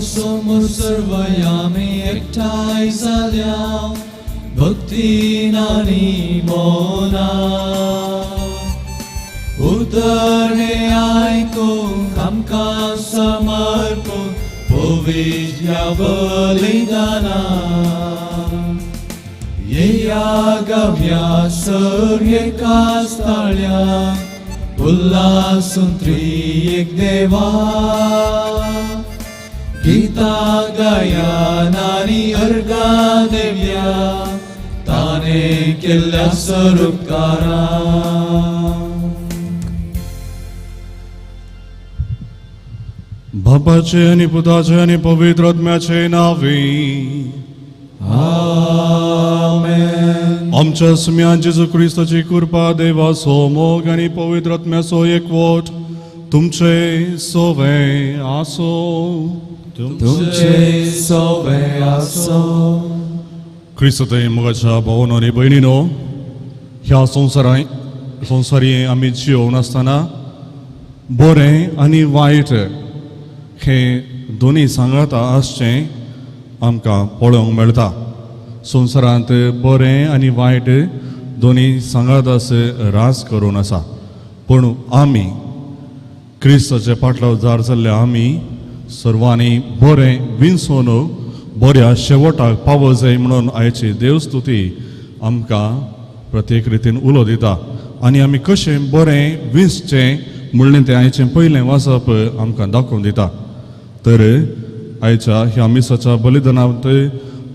समोर सर्वयामी एकठाई झाल्या भक्तीन आणि मौनात उतर हे ऐकून आमकां समर्पून पवित्र बलिदानात येया गव्या सर्गेका स्थळ्याक उल्हासून त्रिएक देवा गीता गायन आणि अर्गा देव्या ताने केल्ल्या स्वरूपकारा बापाचे आणि पुताचे आणि पवित्र आत्म्याचे नावे आमेन. आमच्या स्म्यान जेजू ख्रिस्ताची कृपा देवा सोमोग आणि पवित्र आत्म्याचो एकवट तुमचे सोवे आसो तुमचे सोबे आसो. ख्रिस्ताचे मोगाच्या भावांनो आणि भयणीनो ह्या संवसारी आमी जिवून आसतना बरें आनी वायट हे दोनी सांगाता आसचें आमकां पळोवंक मेळटा. संवसारांत बरें आनी वायट दोनी सांगातास रास करून आसा. पूण आमी क्रिस्ताचे पाटलाव जाल्ले आमी सर्वांनी बरें विंसून बऱ्या शेवटाक पावो जाय म्हणून आयची देवस्तुती आमकां प्रत्येक रितीन उलो दिता. आनी आमी कशें बरें विंसचें म्हणलें तें आयचें पयलें वाचप आमकां दाखोवन दिता. तर आयच्या ह्या मिसाच्या बलिदानांत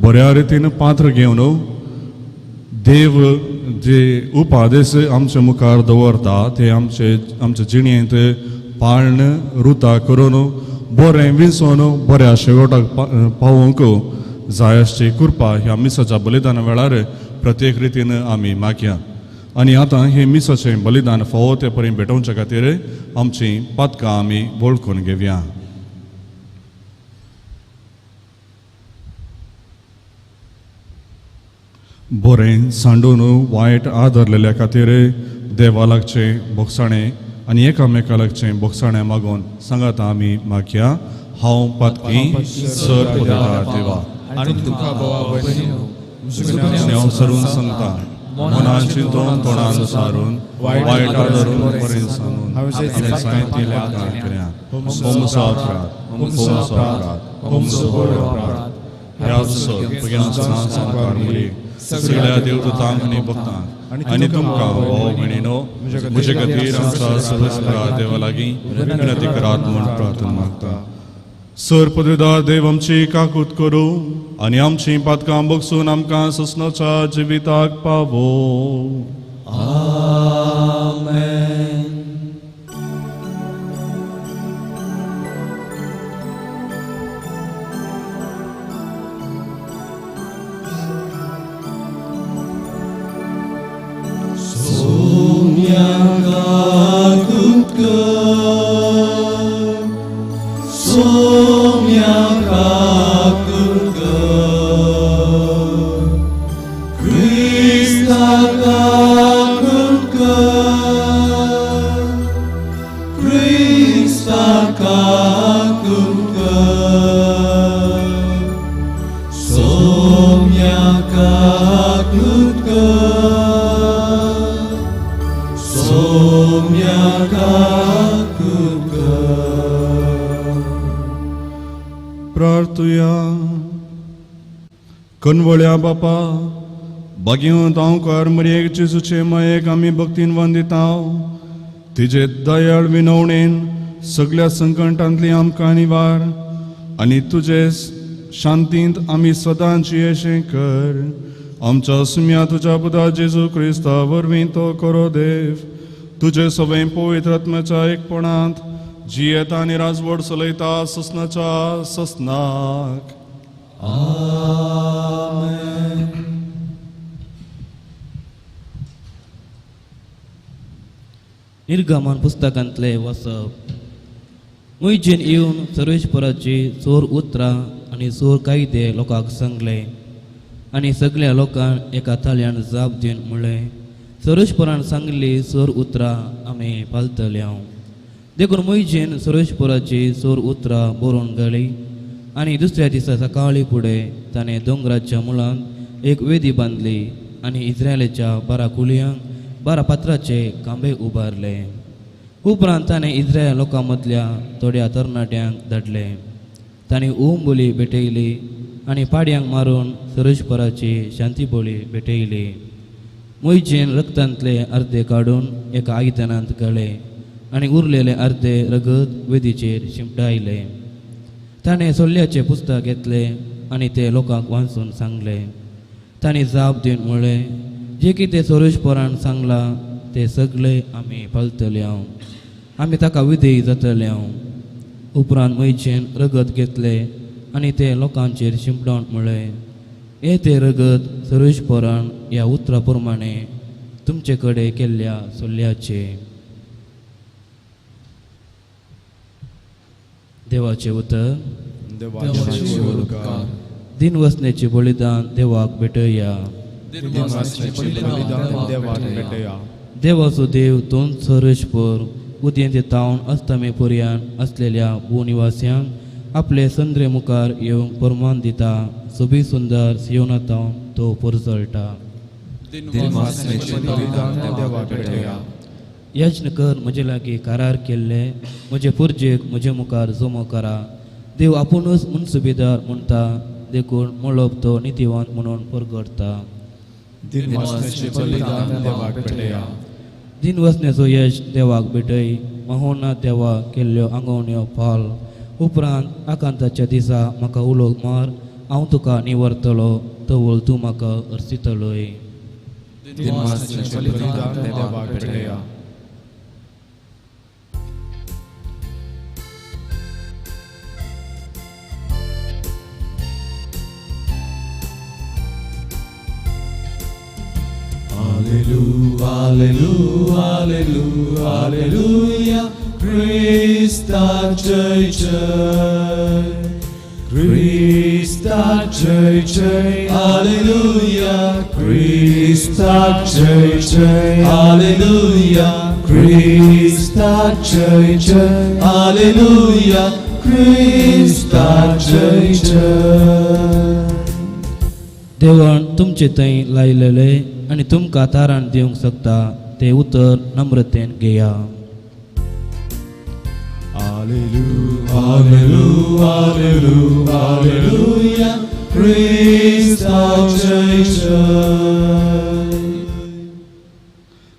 बऱ्या रितीन पात्र घेवन देव जे उपादेश आमच्या मुखार दवरता ते आमच्या जिणेंत पाळण रुता करून बरें विंसून बऱ्या शेवटाक पावोवंक जाय अशी कृपा ह्या मिसाच्या बलिदाना वेळार प्रत्येक रितीन आमी मागया. आनी आतां हे मिसाचें बलिदान फावो ते पर्यंत भेटोवचे खातीर आमची पातकां आमी वळखून घेवया. बरें सांडून वायट आदरलेल्या खातीर देवा लागचें बोगसाणें आनी एकामेका लागचें बोगसाणें मागून सांगात आमी मागया. हांव पातकी सर पुता देवा आनी तुका बोवा भयणीनो हांव सरून सांगता मनान चिंतून तोंडान सारून वायट आदरून बरें सांगून हांवें सांगितलेल्या कार्यां होमसो अपराध होमसो बरो अपराध ह्या संसार मुली सगळ्या देवदूतांक आनी भक्तांक आनी तुमकां भाव भयणीनो म्हजे खातीर आमच्या सर्वस्वरा देवा लागीं विनंती करात म्हूण प्रार्थना मागता. सर पदवीदार देव आमची काकूत करूं आनी आमची पातकां बगसून आमकां ससनाच्या जिविताक पावो. आमेन. प्रार्थुया. कनवळ्या बापा बागेवंत हांव कर मरेक जेजूचे मयेक आमी भक्तीन वंदिता. तिजे दयाळ विनवणेन सगळ्या संकटांतली आमकां निवार आनी तुजे शांतींत आमी सदांची अशें कर. आमच्या सुम्या तुज्या पुता जेजू क्रिस्ता वरवीं तो करो देव तुजे सगळें पवित्र आत्म्याच्या एकपणांत जियेता आनी राजवट चलयता ससनाच्या ससनाक. आमेन. निर्गमन पुस्तकांतले वचप. मुयजेन येवन सर्वेश्वराची चोर उतरां आनी चोर कायदे लोकांक सांगले आनी सगळ्या लोकांक एका थाळ्यान जाप दिवन म्हणलें सर्वेश्वरान सांगली चोर उतरां आमी पालतले. देखून मुयजेन सर्वेश्वराची चोर उतरां बरोवन गेली आणि दुसऱ्या दिसा सकाळी पुढे ताणे दोंगराच्या मुळांत एक वेदी बांधली आणि इस्रायलाच्या 12 कुळयांक 12 पत्राचे खांबे उबारले. उपरांत ताणे इस्रायल लोकांमदल्या थोड्या तरणाट्यांक धाडले. तांणी बोली भेटयली आणि पाड्यांक मारून सर्वेश्वराची शांती बोली भेटयली. मोयचेन रक्तांतले अर्धे काडून एका आयदनांत घाले आणि उरलेले अर्धे रगत वेदीचेर शिंपडायले. ताणें सोल्ल्याचे पुस्तक घेतले आणि ते लोकांक वाचून सांगले. तांणी जाप दिवन म्हणलें, जे कितें सर्वेश्वरान सांगलां ते सगळे आमी पाळटले. आमी ताका विधेय जातले. उपरांत मोयचेन रगत घेतले आणि ते लोकांचेर शिंपडावन म्हणलें, हे ते रगत सर्वेश्वरान ह्या उतरा प्रमाणे तुमचे कडेन केल्ल्या सोल्ल्याचे. देवाचे उतर. देवाचे उपकार. दिनवसनेचे बलिदान देवाक भेटया. दिनवसनेचे बलिदान देवाक भेटया. देवाचो देव दोन सर्वेश्वर उदेंत तावन अस्तमे पर्यान असलेल्या भूनिवास्यांक आपले संद्रे मुखार येवंक परमान दिता. सोबी सुंदर सियोनातावन तो परजळटा. दिनवसनेचे बलिदान देवाक भेटया. यज्ञ कर म्हजे लागीं करार केल्ले म्हजे पुर्जेक म्हजे मुखार जमो करा. देव आपुणूच मुनसुबेदार म्हणटा, देखून मळब तो नितीवान म्हणून परगडटा. दिनवसनेचे बलिदान देवाक भेटया. दिनवसनेचो यश देवाक भेटय. महोना देवा केल्ल्यो आंगवण्यो फाल. उपरांत आकांताच्या दिसा म्हाका उलोक मार. हांव तुका निवरतलो तवळ तूं म्हाका हरसितलोय. दिनवसनेचे बलिदान देवाक भेटया. Hallelujah, hallelujah, hallelujah, hallelujah. Christa jai jai, Christa jai jai, hallelujah. Christa jai jai, hallelujah. Christa jai jai, hallelujah. Christa jai jai. देवान तुमचे थंय लायलेले आणि तुमकां तारण दिवंक शकता ते उतर नम्रतेन घेया. Hallelujah, hallelujah, hallelujah, hallelujah. Christa jai jai.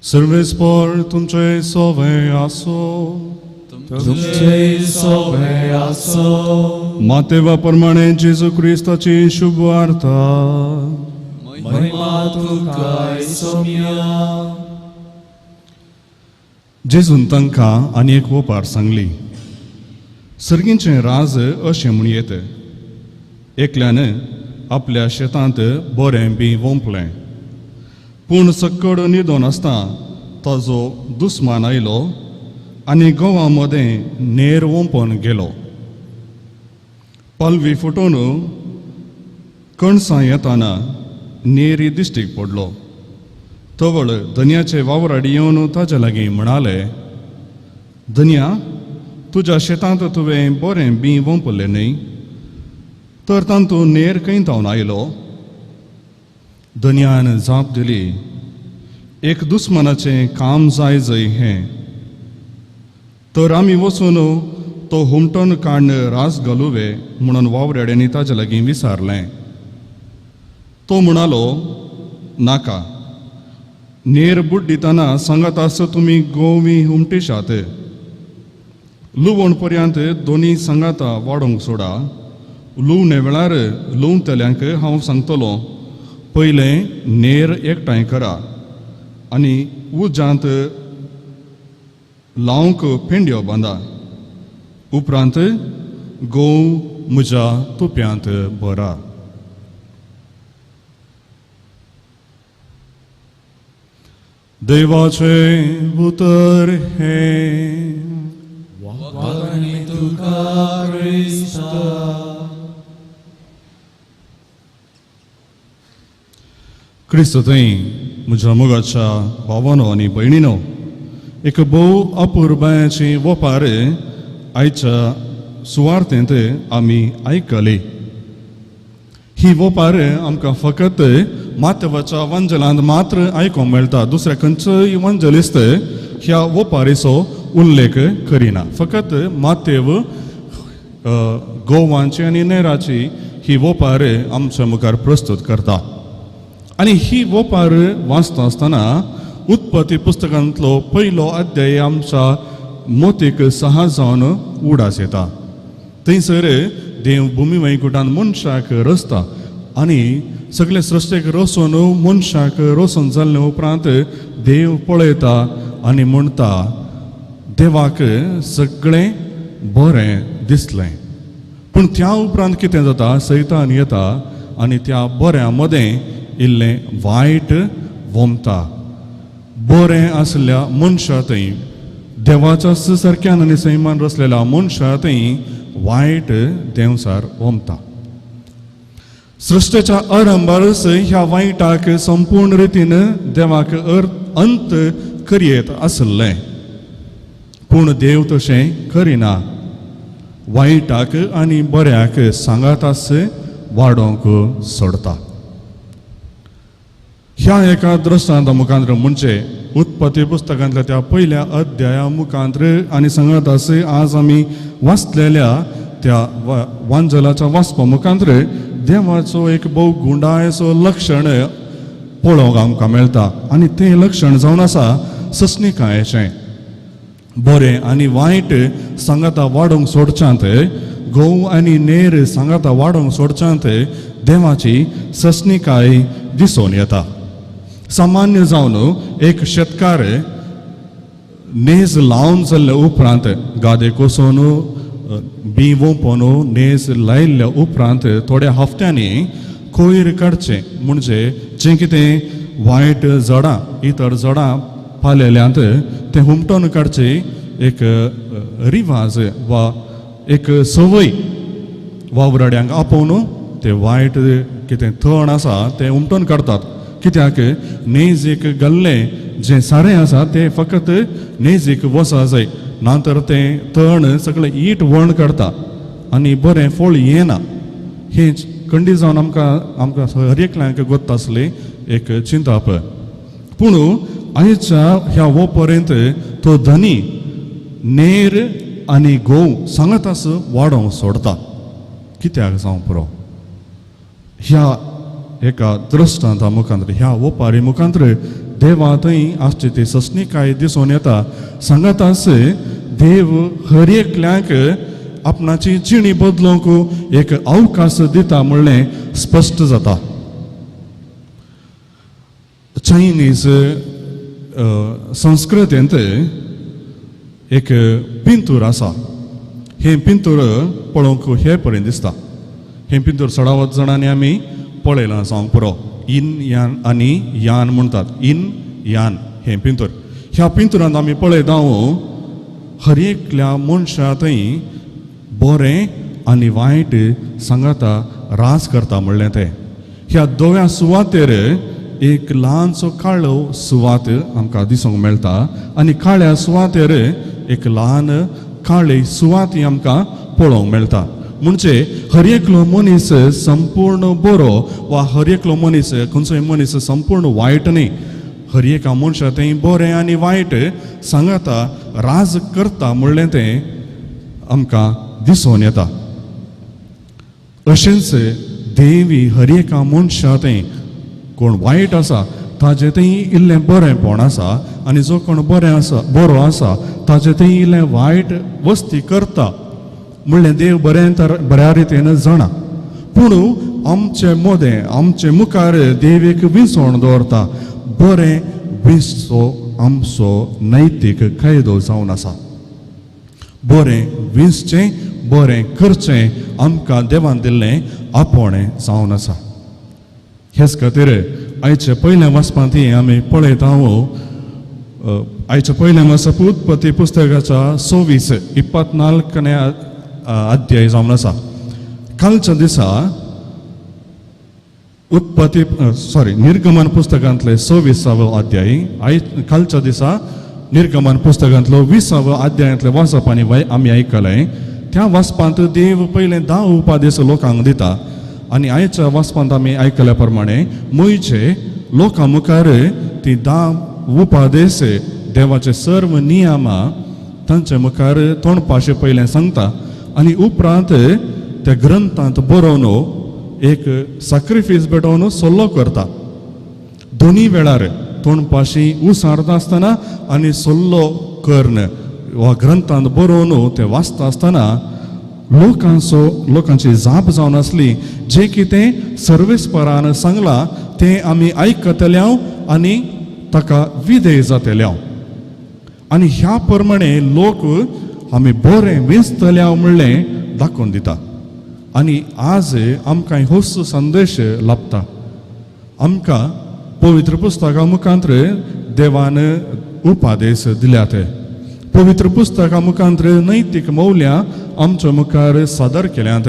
सर्वेस्पर तुमचे सोवे आसो. तुमचे सोवे आसो. मातेवा प्रमाणे जेजू क्रिस्ताची शुभ वार्ता. महिमा तुका सोम्या. जेजून तांकां आनी एक ओपार सांगली. सर्गींचें राज अशें म्हूण येता. एकल्यान आपल्या शेतांत बरें बी वोंपलें, पूण सक्कड न्हिदोन आसता ताजो दुस्मान आयलो आनी गोवा मदें नेर वोंपोन गेलो. पलवी फुटोवन कणसां येताना नेरी दिश्टीक पडलो. तवळ धन्याचे वावराडी येवन ताचे लागीं म्हणाले, धन्या, तुज्या शेतांत तुवें बरें बी वोंपलें न्ही, तर तांतूं नेर खंय तावन आयलो. धन्यान जाप दिली, एक दुस्मानाचें काम जाय जंय हें. तर आमी वचून तो हुमटोन काडून रास घालुवे म्हणून वावराड्यांनी ताचे लागीं विचारलें. तो म्हणालो, नाका, नेर बुड्डितना सांगात आसा तुमी गोवी हुमटिशात. लुवण पर्यंत दोनी सांगाता वाडोवंक सोडा. लुवणे वेळार लुवतल्यांक हांव सांगतलों, पयलें नेर एकठांय करा आनी उज्यांत लावंक पेंड्यो बांदा. उपरांत गोव म्हज्या तुप्यांत भरा. देवाचे उतर हें. वागणी तुका क्रिस्ता. क्रिस्त थंय म्हज्या मोगाच्या भावानो आनी भयणीनो, एक भोव अपुरबायाची वपार आयच्या सुवार्थेंत आमी आयकली. ही वोपार आमकां फकत मातेवाच्या वंजलांत मात्र आयकोंक मेळटा. दुसऱ्या खंयचोय इवंजलिस्ट ह्या वोपारीचो उल्लेख करिना. फकत मातेव गोवांची आनी नेराची ही वोपार आमच्या मुखार प्रस्तुत करता. आनी ही वोपार वाचता आसतना उत्पत्ती पुस्तकांतलो पयलो अध्याय आमच्या मोतीक साहस जावन उडास येता. थंयसर देव भुमी वैकुंठांत मनशाक रचता आनी सगळे सृश्टेक रचून मनशाक रचून जाल्ले उपरांत देव पळयता आनी म्हणटा देवाक सगळें बरें दिसलें. पूण त्या उपरांत कितें जाता, सैतान येता आनी त्या बऱ्या मदें इल्लें वायट वोमता. बरें आसल्या मनशा थंय, देवाच्या सारक्यान आनी सैमान रचलेल्या मनशा थंय वायट देंवसार वोमता. सृश्टेच्या आरंभारच ह्या वायटाक संपूर्ण रितीन देवाक अंत करयेत आसलें. पूण देव तशें करिना. वायटाक आनी बऱ्याक सांगातास वाडोवंक सोडता. ह्या एका दृश्टांता मुखांत्र म्हणजे उत्पत्ती पुस्तकांतल्या त्या पयल्या अध्याया मुखांत्र आनी सांगातास आज आमी वाचलेल्या त्या वांजलाच्या वाचपा मुखांत्र देवाचो एक भोव गुंडायचो लक्षण पळोवंक आमकां मेळटा. आनी तें लक्षण जावन आसा सस्निकायेचें. बरें आनी वायट सांगाता वाडोवंक सोडच्यांत, घोव आनी नेर सांगाता वाडोवंक सोडच्यांत देवाची सस्निकाय दिसून येता. सामान्य जावन एक शेतकार नेज लावन जाल्ल्या उपरांत गादे कोसोवन बी वोंपोवन नेज लायिल्ल्या उपरांत थोड्या हफ्त्यांनी कोयर काडचें म्हणजे जें कितें वायट जडां इतर जडां पालेल्यांत तें हुमटोन काडचें एक रिवाज वा एक संवय वावराड्यांक आपोवन तें वायट कितें तण आसा तें उमटोन काडतात. कित्याक नेजीक घाल्लें जें सारें आसा तें फकत नेजीक वसा जाय, नातर तें तण सगळें ईट वण काडता आनी बरें फळ येना. हें खंडी जावन आमकां हर एकल्यांक गोत्त आसली एक चिंताप. पूण आयच्या ह्या वो पर्यंत तो धनी नेर आनी घोव सांगातास वाडोवंक सोडता. कित्याक जावं पुरो ह्या एका दृश्टांता मुखांत्र ह्या ओपारी मुखांत्र देवा थंय आसची ती सस्निकाय दिसून येता. सांगातास देव हर एकल्यांक आपणाची जिणी बदलोवंक एक अवकाश दिता म्हणलें स्पश्ट जाता. चायनीज संस्कृतेंत एक पिंतूर आसा. हें पिंतूर पळोवंक हे पर्यंत दिसता. हें पिंतूर 16 जाणांनी आमी पळयलां जावंक पुरो. इन यान आनी यान म्हणटात. इन यान हें पिंतूर. ह्या पिंतुरांत आमी पळयता हर एकल्या मनशा थंय बरें आनी वायट सांगाता राज करता म्हणलें तें. ह्या दोव्या सुवातेर एक ल्हानसो काळो सुवात आमकां दिसूंक मेळटा आनी काळ्या सुवातेर एक ल्हान काळी सुवात आमकां पळोवंक मेळटा. म्हणजे हर एकलो मनीस संपूर्ण बरो वा हर एकलो मनीस खंयचोय मनीस संपूर्ण वायट न्ही. हर एका मनशा थंय बरें आनी वायट सांगाता राज करता म्हणलें तें आमकां दिसून येता. अशेंच देवी हर एका मनशा थंय कोण वायट आसा ताजे थंय इल्लें बरेंपण आसा आनी जो कोण बरो आसा ताजे थंय इल्लें वायट वस्ती करता म्हणलें देव बऱ्या रितीन जाणा. पूण आमचे मोदें आमचे मुखार देव एक विसवण दवरता. बरें विसचो आमचो नैतीक कायदो जावन आसा. बरें विसचें बरें करचें आमकां देवान दिल्लें आपोणें जावन आसा. हेच खातीर आयच्या पयल्या वाचपांत आमी पळयता आयच्या पयल्या वाचप उत्पत्ती पुस्तकाच्या 24-24 अध्याय जावन आसा. कालच्या दिसा निर्गमन पुस्तकांतले 26 अध्याय कालच्या दिसा निर्गमन पुस्तकांतलो 20 अध्यायांतले वाचप आमी आयकलें. त्या वाचपांत देव पयले 10 उपादेश लोकांक दिता आनी आयच्या वाचपांत आमी आयकल्या प्रमाणे मुयचे लोकां मुखार ती 10 उपादेश देवाचे सर्व नियमा तांचे मुखार तोंडपाशे पयलें सांगता आनी उपरांत त्या ग्रंथांत बरोवन एक सॅक्रिफीस पेटोवन सल्लो करता दोनी वेळार तोंडपाशी उसारता आसतना आनी सल्लो कर्ण वा ग्रंथांत बरोवन ते वाचता आसतना लोकांची जाप जावन आसली जे कितें सर्वेस्परान सांगलां तें आमी आयकतल्या आनी ताका विधेय जातल्या आनी ह्या प्रमाणे लोक आमी बरें वेंचतल्या म्हणलें दाखोवन दिता आनी आज आमकां होच संदेश लाभता आमकां पवित्र पुस्तका मुखांतर देवान उपादेश दिल्यात पवित्र पुस्तका मुखांतर नैतीक मौल्यां आमच्या मुखार सादर केल्यांत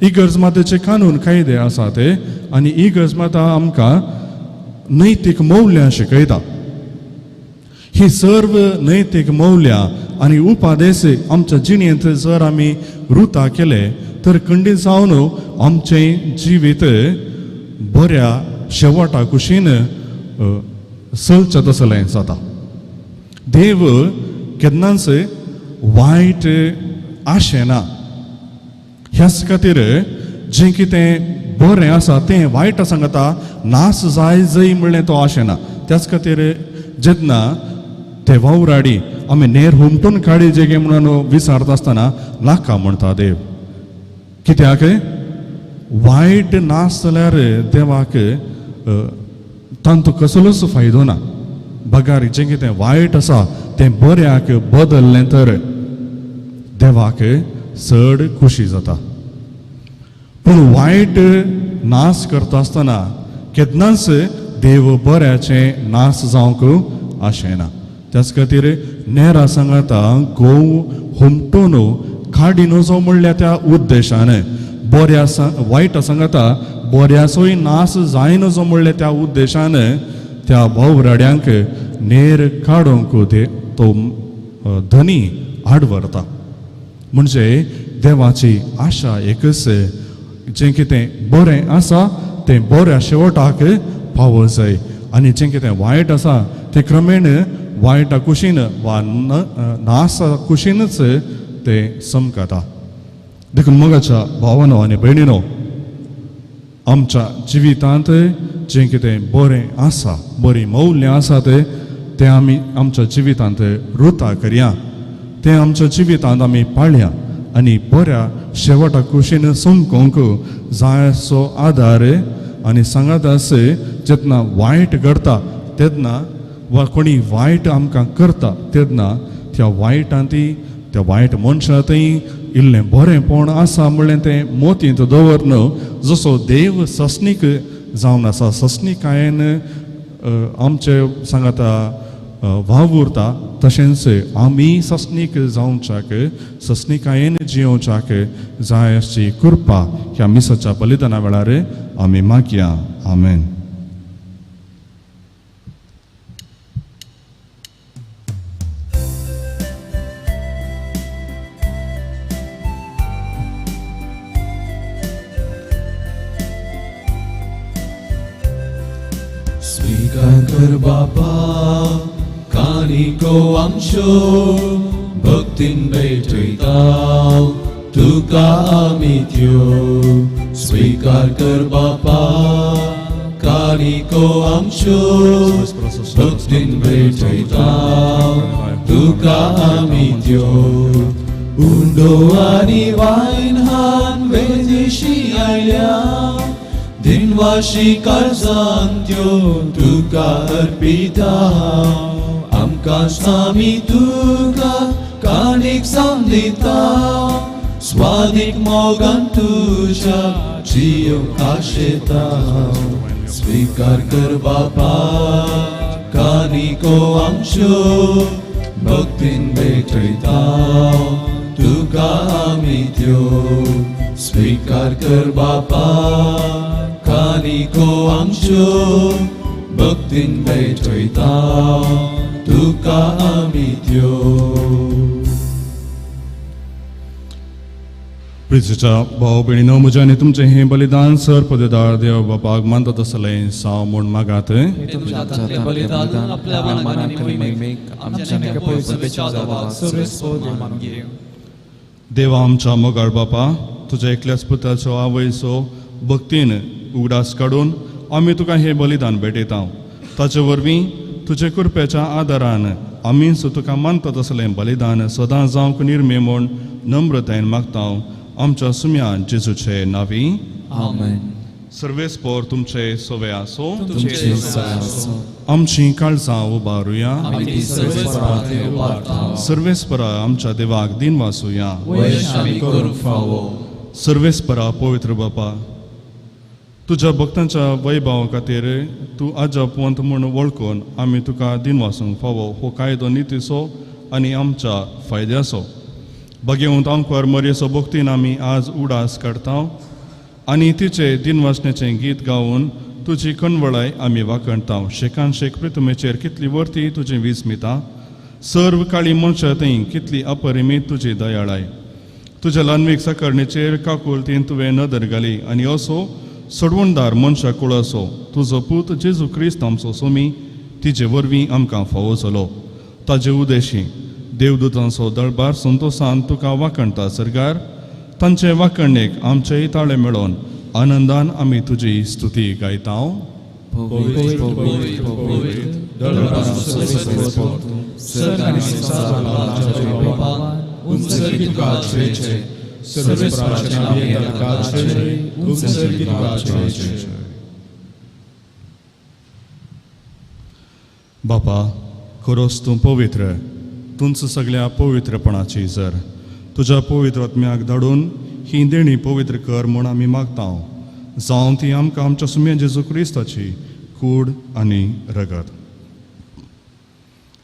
इगर्ज मातेचे कानून कायदे आसात आनी इगर्ज माता आमकां नैतीक मौल्यां शिकयता ही सर्व नैतीक मौल्यां आनी उपादेश आमच्या जिणेंत जर आमी रुता केले तर खंडीत जावन आमचें जिवीत बऱ्या शेवटा कुशीन चलचें तसलें जाता देव केन्नाच वायट आशेना ह्याच खातीर जें कितें बरें आसा तें वायट सांगता नास जाय जय म्हणलें तो आशेना त्याच खातीर जेन्ना ते वावराडी आमी नेर हुमटून काडी जेगे म्हणून विचारता आसतना नाका म्हणटा देव कित्याक वायट नास जाल्यार देवाक तांतू कसलोच फायदो ना बगार जें कितें वायट आसा तें बऱ्याक बदललें तर देवाक चड खुशी जाता पूण वायट नास करता आसतना केन्नाच देव बऱ्याचें नास जावंक आशेना त्याच खातीर नेरा सांगता गोव हुमटून काडीन वचो म्हणल्या त्या उद्देशान बऱ्या वायट सांगता बऱ्याचोय नास जायन जो म्हणल्या त्या उद्देशान त्या वावराड्यांक नेर काडूंक तो धनी आड व्हरता म्हणजे देवाची आशा एकच जें कितें बरें आसा तें बऱ्या शेवटाक पावो जाय आनी जें कितें वायट आसा तें क्रमेण वायटा कुशीन वा नासा कुशीनच तें समकता देखून मोगाच्या भावानो आनी भयणीनो आमच्या जिवितांत जें कितें बरें आसा बरीं मौल्यां आसात तें आमी आमच्या जिवितांत रुता करया तें आमच्या जिवितांत आमी पाळया आनी बऱ्या शेवटा कुशीन समकोंक जाय असो आदार आनी सांगातास जेन्ना वायट घडता तेन्ना वा कोणी वायट आमकां करता तेन्ना त्या वायटांती त्या वायट मनशांतय इल्लें बरेंपण आसा म्हणलें तें मोतींत दवरन जसो देव सस्नीक जावन आसा सस्निकायेन आमचे सांगाता वावुरता तशेंच आमी सस्नीक जावच्याक सस्निकायेन जियोवच्याक जाय अशी कृपा ह्या मिसाच्या बलिदाना वेळार आमी मागया आमेन. स्वीकार कर बापा कानिको आमच्यो भक्तीन भेटयताव तुका आमी त्यो. स्वीकार कर बापा कानिको आमच्यो भक्तीन भेटयताव तुका आमी त्यो. उंडो आनी वायन हान वेदेशी आयल्या दिनवाशी काळजांत्यो तुका अर्पिताव. आमकां आमी तुका काणीक जावन दिताव स्वादीक मोगान तुज्या जियोंक आशेताव. स्वीकार कर बापा कानिको आमच्यो भक्तीन भेटयताव तुका आमी त्यो. स्वीकार कर बापा कानिको आमच्यो भक्तीन भेटयताव तुका आमी त्यो. प्रितीच्या भाव भयणीनो, म्हजें आनी तुमचें हें बलिदान सर पददार देव बापाक मानता तसलें साव म्हूण मागात. तुमच्या हातांतले बलिदान आपल्या मनान आनी महिमेक आमच्या नेके सभेच्या देवाक सर्वस्व मानून घे. देवा आमच्या मोगाळ बापा, तुज्या एकल्याच पुताचो आवयचो भक्तीन उगडास काडून आमी तुका हें बलिदान भेटयता. ताचे वरवीं तुजे कृपेच्या आदारान आमी तुका मानता तसलें बलिदान सदां जावंक निर्मे म्हूण नम्रतायेन मागता. आमच्या सुम्या जेजूचे नांवी आमेन. सर्वेस्पोर तुमचे सोवे आसो. तुमचे सहाय असो. आमची काळजां उबारुया. आमी ती सर्वेस्परांत उबारता. सर्वेस्परा आमच्या देवाक दिन वासुया. वयश आमी करूंक फावो. सर्वेस्परा पवित्र बापा, तुज्या भक्तांच्या वैभवा खातीर तूं अजपवंत म्हूण वळखून आमी तुका दिन वासूंक फावो हो कायदो नितीचो आनी आमच्या फायद्याचो. भगवंत आमकां मरयेचो भक्तीन आमी आज उडास काडटा आनी तिचे दिन वाचण्याचें गीत गावन तुजी कणवळाय आमी वाखणटा. शेकान शेक पृथ्वीचेर कितली वर्ती तुजें विस्मिता, सर्व काळी मनशां थंय कितली अपरिमीत तुजी दयाळाय. तुज्या ल्हानवीक साकरणेचेर काकुलतीन तुवें नदर घाली आनी असो सडवणदार मनशां कुळासो तुजो पूत जेजू क्रिस्त आमचो सोमी तिचे वरवीं आमकां फावो जालो. ताजे उदेशी देवदूतांचो दळबार संतोशान तुका वाखणटा सरकार. तांचे वाखणणेक आमचेय ताळे मेळोन आनंदान आमी तुजी स्तुती गायता. बापा, खरोच तूं पवित्र, तुंच सगळ्या पवित्रपणाची जर तुज्या पवित्र आत्म्याक धाडून ही देणी पवित्र कर म्हूण आमी मागता. जावं ती आमकां आमच्या सुम्या जेजू क्रिस्ताची कूड आनी रगत.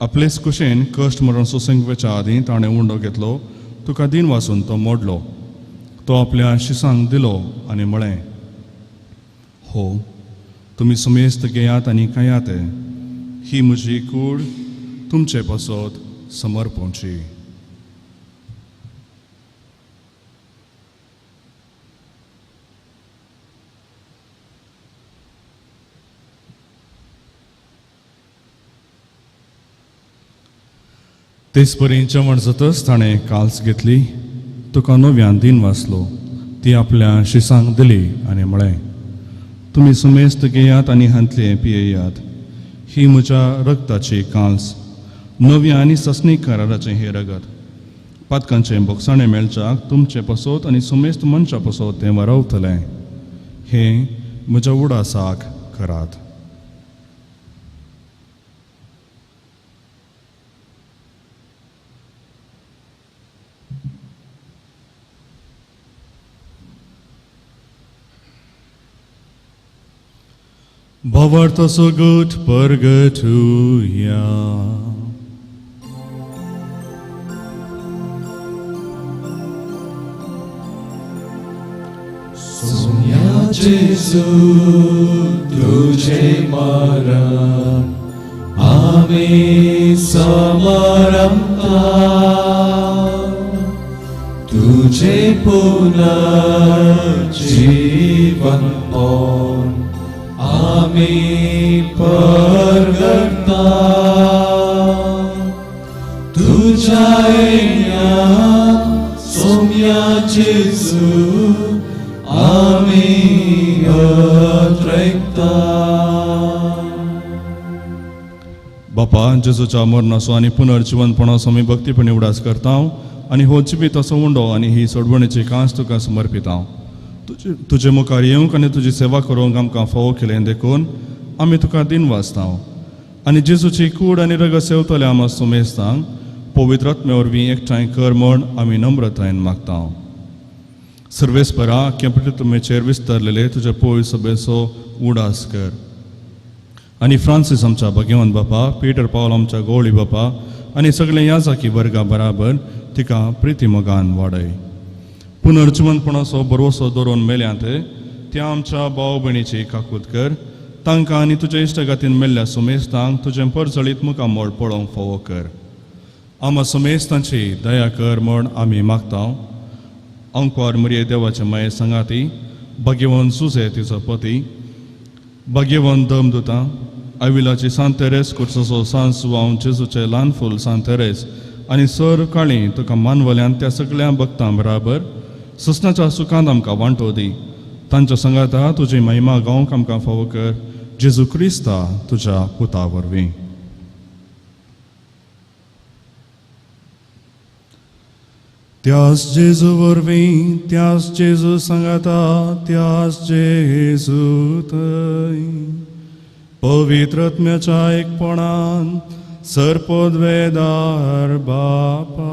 आपलेच कुशेन कश्ट मरण सोंसंकवेच्या आदीं ताणें उंडो घेतलो, तुका दिन वाचून तो मोडलो. तो आपल्या शिसांक दिलो आनी म्हळें, हो, तुमी सुमेस्त घेयात आनी खायात. ही म्हजी कूड तुमचे पासत समर्पणची. तेच परी जेवण जातच ताणें काल्स घेतली, तुका नव्यान दिन वाचलो, ती आपल्या शिसांक दिली आनी म्हळें, तुमी सुमेस्त घेयात आनी हांतले पियेयात. ही म्हज्या रगताची काल्स, नव्या आनी ससनीक कराराचें हें रगत. पातकांचें बोगसाणें मेळच्याक तुमचे पासत आनी सुमेस्त मनशा पासत तें वारवतलें. हें म्हज्या उडासाक करात. Bavarta so gut purgatuia. Sumia Jesu tuje maran ame samaramta tuje punar jivan pon आमी परगटा तुझ्या सोम्या जेजू आमी अत्रैकता. बापा, जेजूच्या मरणाचो आनी पुनर्जीवनपणाचो आमी भक्तीपणी उडास करता आनी हो जिबीत असो उंडो आनी ही सोडवणेची कांस तुका समर्पिता. तुजे मुखार येवंक आनी तुजी सेवा करूंक आमकां फावो केलें देखून आमी तुका दिन वाचता आनी जेजूची कूड आनी रगत सेवतले आमी सुमेस्तांक पवित्र आत्मे वरवीं एकठांय कर म्हूण आमी नम्रतायेन मागता. सर्वेस्परा तुमेचेर विस्तारलेले तुज्या पवित्र सभेचो उडास कर. आनी फ्रांसीस आमच्या भगवंत बापा, पीटर पावल आमच्या गवळी बापा आनी सगळे याजाकी वर्गा बराबर तिका प्रिती मोगान वाडय. पुनर्जीवनपणाचो भरवसो दवरून मेल्यांत त्या आमच्या भाव भयणीची काकूत कर. तांकां आनी तुज्या इश्टगातीन मेल्ल्या सुमेस्तांक तुजें परजळीत मुखामोळ पळोवंक फावो कर. आमा सुमेस्तांची दया कर म्हूण आमी मागता. अंकवार मरिये देवाचे माये संगाती भाग्यवान सुसे तिचो पती भाग्यवान दमदुतां आविलाची सांत तेरेस कुर्सोचो सांत सुवांव जेजूचे ल्हान फूल सांत तेरेस आनी सर काळी तुका मानवल्यान त्या सगळ्या भक्तां बराबर ससनाच्या सुखांत आमकां वांटो दी तांच्या संगाता तुजी महिमा गावंक आमकां फावो कर जेजू क्रिस्ता तुज्या पुता वरवीं त्यास जेजू वरवीं त्यास जेजू सांगाता त्यास जेजू थंय पवित्र आत्म्याच्या एकपणान सरपदवेदार बापा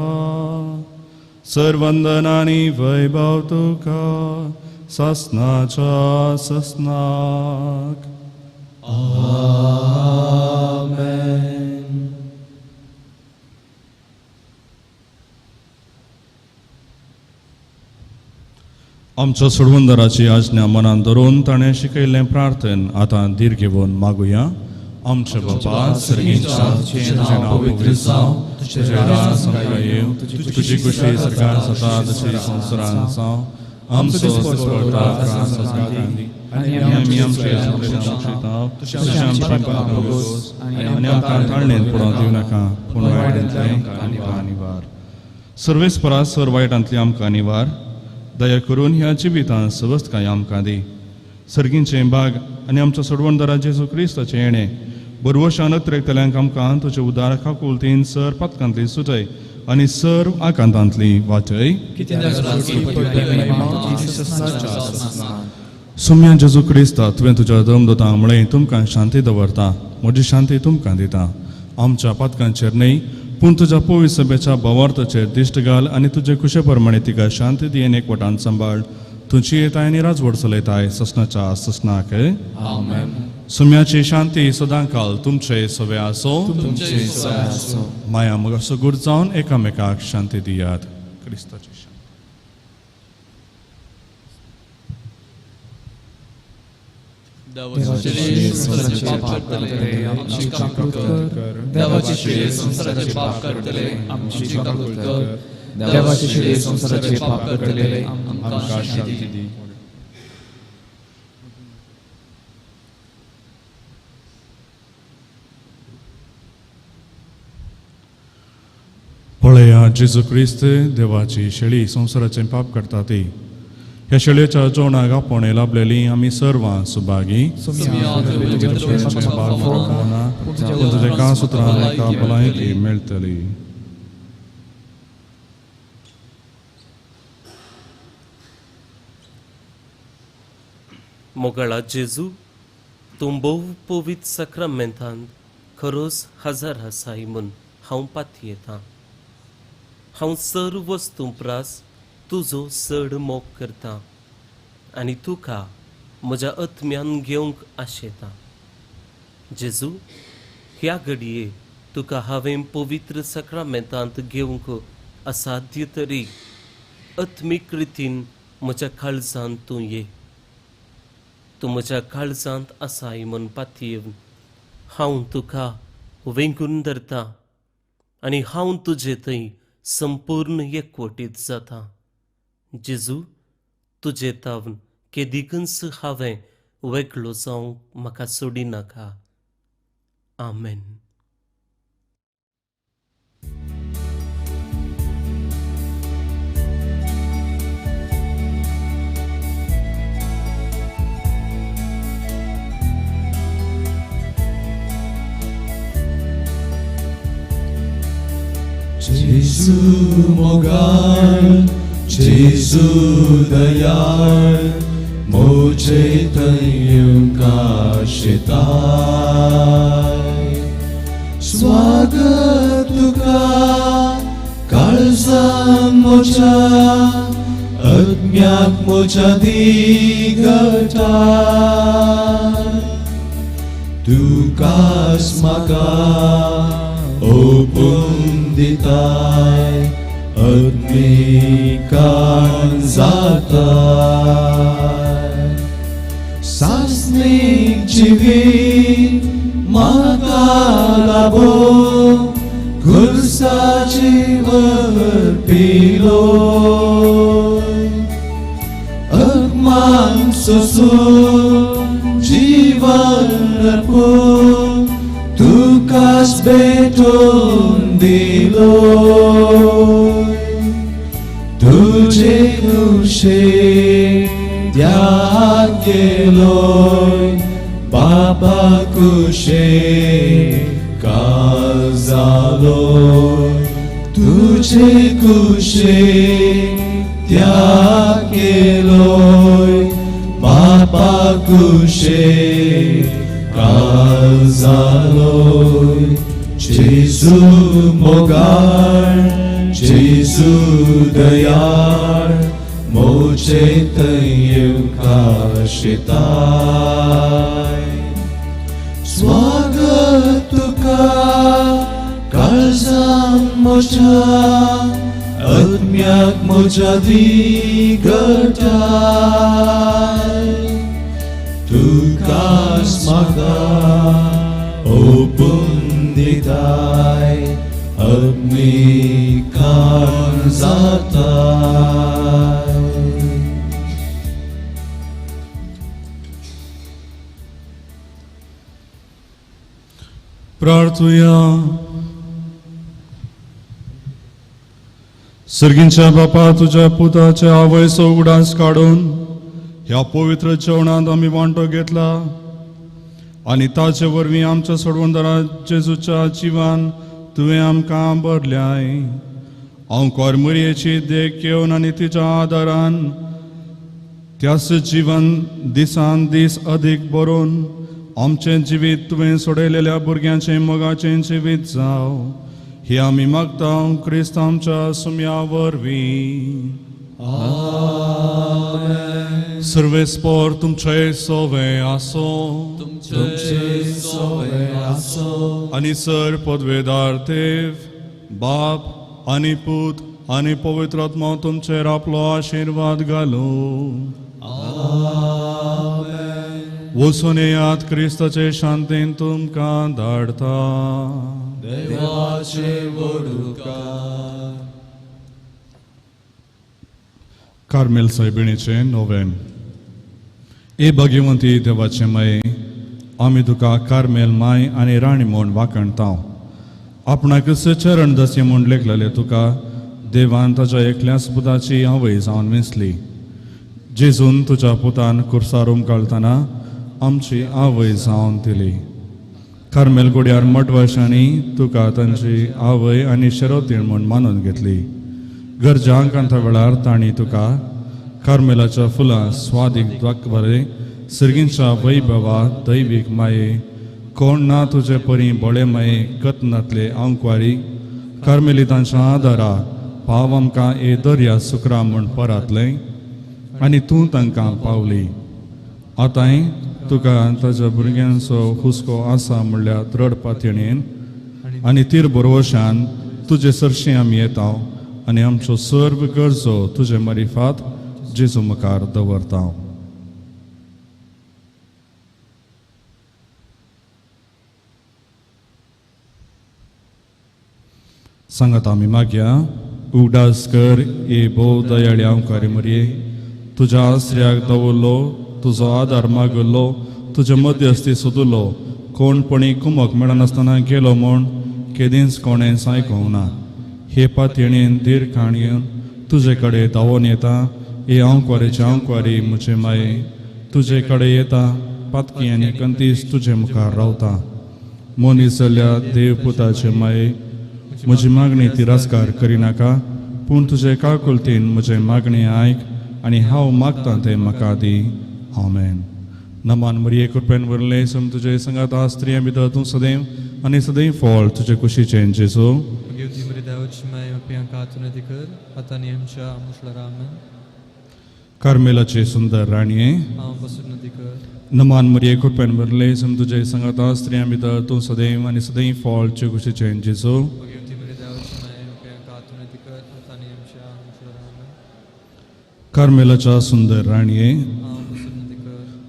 सर्वंदनानी वैभव तुका ससनाच्या ससनाक आमच्या सोडवंदराची आज्ञा मनान धरून ताणें शिकयल्लें प्रार्थन आतां धीर घेवन मागुया आमचे बाबा सर्गींच्या तुजें नांव पवित्र जावं तुजें राज हांगा येवं तुजी कुशी सरकार जाता तशी संवसारांत जावं आमचो दिसपडटा त्रास आनी आमी आमचे तशें आमचे पापस आनी आमकां ताळणेंत पडोवंक दिवं नाका पूण वायटांतलें आमकां निवार सर्वेस परस सर वायटांतली आमकां निवार दया करून ह्या जिवितांत सवस्थकाय आमकां दी सर्गींचें बाग आनी आमच्या सोडवणदारा जेजू क्रिस्ताचें येणें बरवशान अत्रेकतल्यांक आमकां तुजे उदारका कुलतीन सर पथकांतली सुटय आनी सर आकांतांतली वाचय सुम्या जेजू क्रिस्ता तुवें तुज्या दमदुतां म्हळें तुमकां शांती दवरता म्हजी शांती तुमकां दिता आमच्या पथकांचेर न्हय पूण तुज्या पवित्र सभेच्या भावार्थाचेर दिश्ट घाल आनी तुजे कुशे प्रमाणे तिका शांती दियेन एकवटान सांबाळ तुजी येताय आनी राजवट चलयताय ससनाच्या ससनाक सुम्याची शांती सदांकाल तुमचे सवे आसो माया मोगाचो गूड जावन एकामेकाक शांती दियात क्रिस्ताची देवाची संसाराचे पाप करतले आमची काकूळ कर देवाची संसाराचे पाप करतले आमकां शांती दी पळया जेजू क्रिस्त देवाची शेळी संसाराचें पाप करता ती ह्या शेळयेच्या जेवणाक आपण लाभलेली आमी सर्वां सुभागी तुजे कां सुत्रां एका भलायकी मेळटली मोगळा जेजू तूं भोव पवित्र सक्रामेंतांत खरोच हजार आसाय म्हूण हांव पातयेतां हांव सर्व वस्तू प्रास तुजो चड मोग करता आनी तुका म्हज्या आत्म्यान घेवंक आशेतां जेजू ह्या घडये तुका हांवें पवित्र सक्रामेंतांत घेवंक असाध्य तरी आत्मीक रितीन म्हज्या काळजांत तूं ये तूं म्हज्या काळजांत आसाय म्हूण पातयेवन हांव तुका वेंगून धरतां आनी हांव तुजे थंय संपूर्ण एकवटीत जाता जेजू तुजे तावन केदिकच हांवें वेगळो जावंक म्हाका सोडी नाका आमेन जेजू मोगाळ जेजू दयाळ मोचे थंय आशेताय स्वागत तुका काळजां मोच्या आत्म्याक मोच्या दिगटाय तुकाच म्हाका ओपून दिताय आत्मिकान जाताय सासनीक जिवीत म्हाका लाभो खुर्साची वर पिलो सोसून जीवन अर्पून तुकाच भेटून दिलो तुझे कुशे त्याग केलोय बाबा कुशे काल जालोय तुझे कुशे त्याग केलोय बाबा कुशे काल जालोय जेजू मोगाळ जेजू दयाळ मोचे तयेवका शिताय स्वागत तुका काळजान म्हज्या आत्म्याक म्हज्या दिगटाय तुकाच म्हाका ओपून दिताय आत्मी कान जाताय प्रार्थुया सर्गींच्या बापा तुझ्या पुताचे आवयचो उगडास काडून ह्या पवित्र जेवणांत आमी वांटो घेतला आनी ताचे वरवीं आमच्या सोडवंदरा जेजूच्या जिवान तुवें आमकां भरल्याय हांव कोरमुरयेची देख घेवन आनी तिच्या आदारान त्याच जिवन दिसान दीस अदीक बरोवन आमचें जिवीत तुवें सोडयलेल्या भुरग्यांचें मोगाचें जिवीत जाव ही आमी मागता क्रिस्त आमच्या सुम्या वरवीं सर्वेस्पोर तुमचे सोवे आसो तुमचे सोवे आसो आनी सर पदवेदार देव बाप आनी पूत आनी पवित्र आत्मा तुमचेर आपलो आशीर्वाद घालूं वचून येयात क्रिस्ताचे शांतीन तुमकां धाडता देवाचे वडुकार कार्मेल सायबिणीचे नोवेन ए भगिवंती देवाचे माये आमी तुका कार्मेल माय आनी राणी म्हूण वाखणतांव आपणाक चरण दसे म्हूण लेखलेले तुका देवान ताच्या एकल्याच पुताची आवय जावन विंचली जेजून तुज्या पुतान कुर्सार उमकाळतना आमची आवय जावन दिली कार्मेल गुड्यार मोठ वर्सांनी तुका तांची आवय आनी शेरोतीण म्हूण मानून घेतली गरजांक अंत वेळार तांणी तुका कार्मेलाच्या फुलां स्वादीक बरे सर्गींच्या वैभवा दैवीक माये कोण ना तुजे परी बळे माये कतनातले आंकवारी कार्मेलितांच्या आदारा पाव आमकां ए दर्या सुकरा म्हूण परातले आनी तूं तांकां पावली आतांय तुका ताच्या भुरग्यांचो हुस्को आसा म्हणल्यार रडपातयणेन आनी तीर बरोवशान तुजे सरशी आमी येता आनी आमच्यो सर्व गरजो तुजे मारिफात जेजू मुखार दवरता सांगात आमी मागया उगडास कर ए भोव दयाळी आंवकारी मरये तुज्या आश्रयाक दवरलो तुजो आदार मागलो तुजे मध्यस्थी सोदलो कोणपणी कुमक मेळनासतना गेलो म्हूण केदींच कोणें आयकूंक ना हे पातयेणेन धीर काणयेन तुजे कडेन धांवून येता ए आंवकवारेचे आंवकवारी म्हजे माये तुजे कडेन येता पातकी आनी कंतीस तुजे मुखार रावता मनीस जाल्या देव पुताचे माये म्हजी मागणी तिरस्कार करिनाका पूण तुजे काकुलतीन म्हजे मागणी आयक आनी हांव मागतां तें म्हाका दी आमेन नमान मरिये कृपेन वरले सम तुजे संगात स्त्रियां भितर तूं सदैव आनी सदैव फळ तुजे कुशीचें जेजू कार्मेलाचे सुंदर राणये नमान मरिये कृपेन वरले सम तुजे संगात स्त्रियां भितर तूं सदैव आनी सदैव फळ तुजे कुशीचें जेजू कार्मेलाच्या सुंदर राणये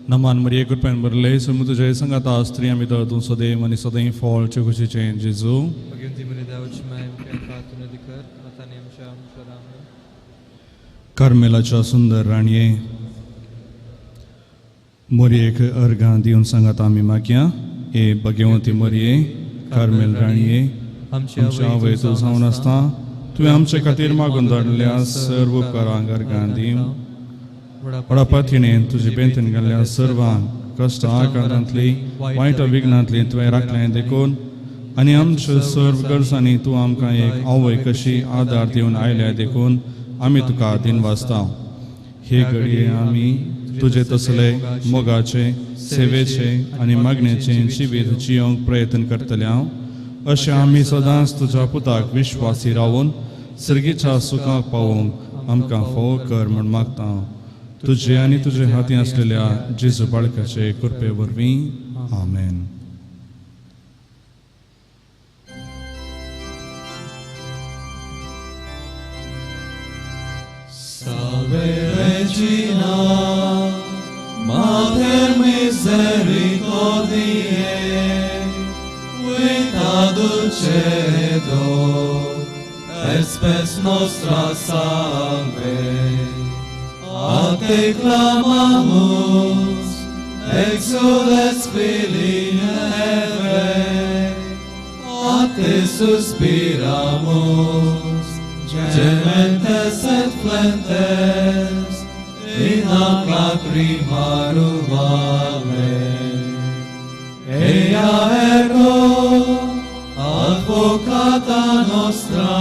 नमान मरिये कृपेन वरले सम तुजे संगात स्त्रियां भितर तूं सदैव आनी सदैव फळ तुजे कुशीचें जेजू कार्मेलाच्या सुंदर राणये मोरयेक अर्गां दिवन सांगात आमी मागया ए भगवंती मोरये कार्मेल राणये आमच्या आवय तूं जावन आसता तुवें आमचे खातीर मागून धाडलेल्या सर्व उपकारांक अर्गां दिव वडापातीणेन तुजे बेंतेन घाल्ल्या सर्वांक कश्ट आकारांतली वायट विघ्नांतली तुवें राखलें देखून आनी आमच्या सर्व गरजांनी तूं आमकां एक आवय कशी आदार दिवन आयल्या देखून आमी तुका दिनवासता हे घडये आमी तुजे तसले मोगाचे सेवेचे आनी मागणेचे जिवीत जियोंक प्रयत्न करतले अशें आमी सदांच तुज्या पुताक विश्वासी रावून सर्गेच्या सुखाक पावूंक आमकां फोव कर म्हूण मागता तुजे आनी तुजे हाती आसलेल्या जेजू बाळकाचे कृपे वरवीं आमेन. Salve Regina, Mater misericordiae, vita dulcedo, et spes nostra salve. A te clamamus, exules filii Eve, a te suspiramus, gementes et flentes, in ac lacrimarum vale. Ea ergo, advocata nostra,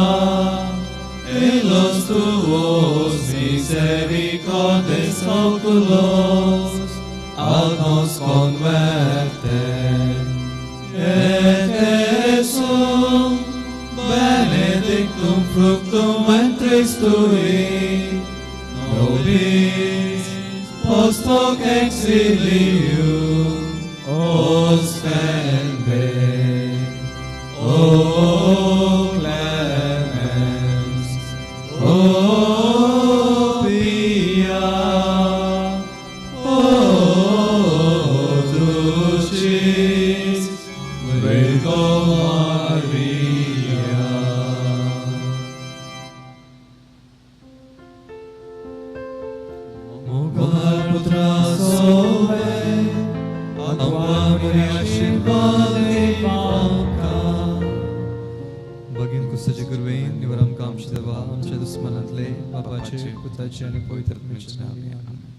et los tuos misericordes oculos, ad nos converte, et Jesum, benedictum fructum ventris tui, nobis post hoc exilium ostende. O clemens, O pia, O dulcis Virgo Maria. Mogar putra sobe, Amvamiri Ashirvade Pamka. Bugün kusaca gurveyin, nivaram kamşidava, amca dushmanatले, babaचे, पुताचे आणि पवित्र आत्म्याचे नावे. आमेन.